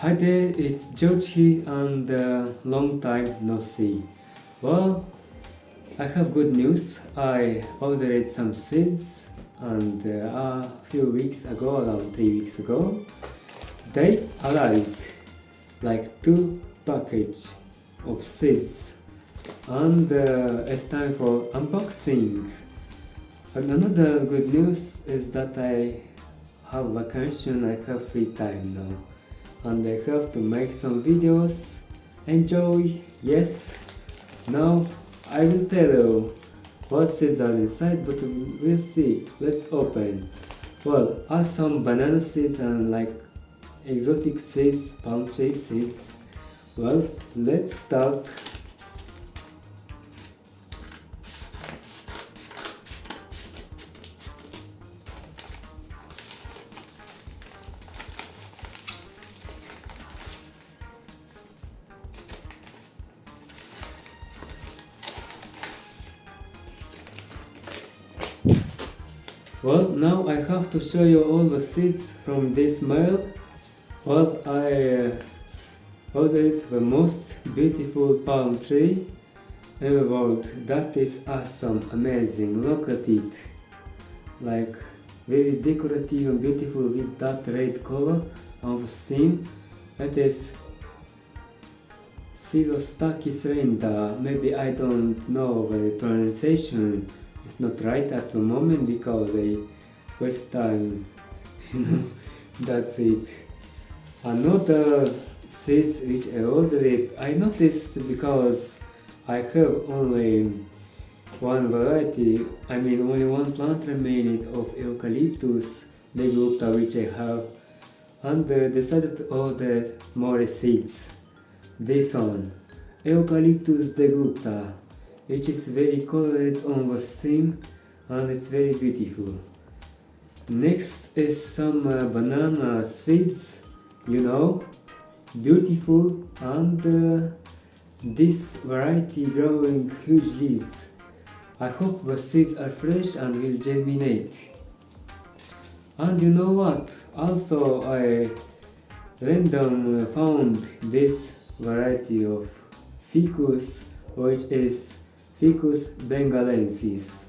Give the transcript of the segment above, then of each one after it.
Hi there, it's George here and long time no see. Well, I have good news. I ordered some seeds and a few weeks ago, around 3 weeks ago, they arrived like 2 packages of seeds and it's time for unboxing. And another good news is that I have vacation, I have free time now and I have to make some videos. Enjoy! Yes! Now I will tell you what seeds are inside, but we'll see. Let's open. Well, are some banana seeds and like exotic seeds, palm tree seeds. Well, let's start. Well, now I have to show you all the seeds from this mail. Well, I ordered the most beautiful palm tree in the world. That is awesome, amazing, look at it. Like, very decorative and beautiful with that red color on the stem. It is Sirostakis renda. Maybe I don't know the pronunciation. It's not right at the moment because the first time, that's it. Another seeds which I ordered, I noticed because I have only one variety, only one plant remaining of eucalyptus deglupta which I have, and decided to order more seeds. This one, eucalyptus deglupta, which is very colored on the stem and it's very beautiful. Next is some banana seeds, beautiful, and this variety growing huge leaves. I hope the seeds are fresh and will germinate. And you know what? Also I random found this variety of ficus, which is Ficus bengalensis,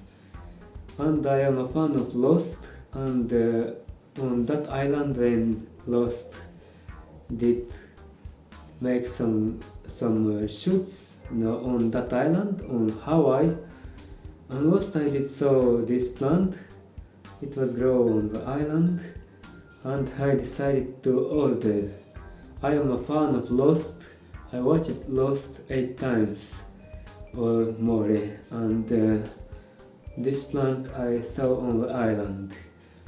and I am a fan of Lost, and on that island when Lost did make some shoots on that island on Hawaii, and Lost I did saw this plant. It was grown on the island and I decided to order. I am a fan of Lost. I watched Lost 8 times or more, and this plant I saw on the island.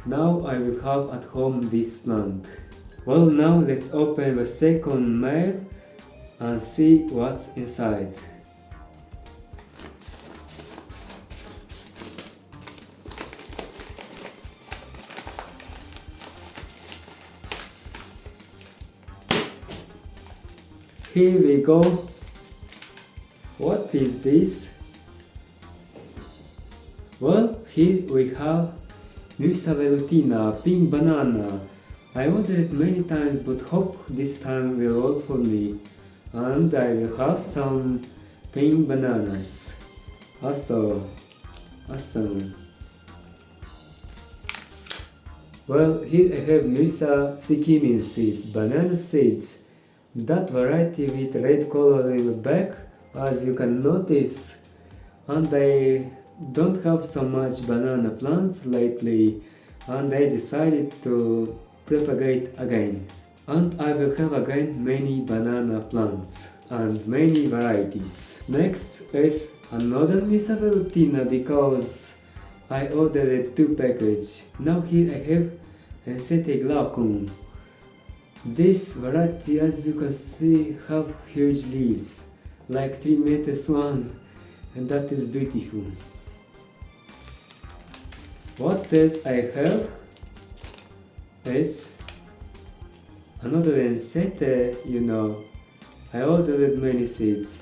Now I will have at home this plant. Well, now let's open the second mail and see what's inside. Here we go. What is this? Well, here we have Musa velutina, pink banana. I ordered it many times but hope this time will work for me. And I will have some pink bananas. Awesome. Well, here I have Musa seeds, banana seeds. That variety with red color in the back, as you can notice, and I don't have so much banana plants lately, and I decided to propagate again. And I will have again many banana plants and many varieties. Next is another Musa velutina because I ordered 2 packages. Now here I have Ensete glaucum. This variety, as you can see, have huge leaves, like 3 meters one, and that is beautiful. What else I have is another Ensete, I ordered many seeds.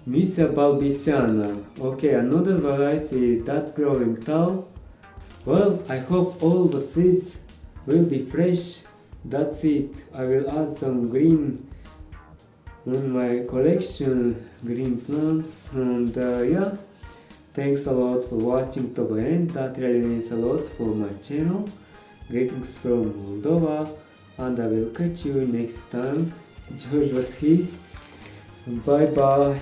Musa balbisiana, okay, another variety that growing tall. Well, I hope all the seeds will be fresh That's it. I will add some green in my collection, green plants, and yeah. Thanks a lot for watching to the end. That really means a lot for my channel. Greetings from Moldova, and I will catch you next time. George was here. Bye bye.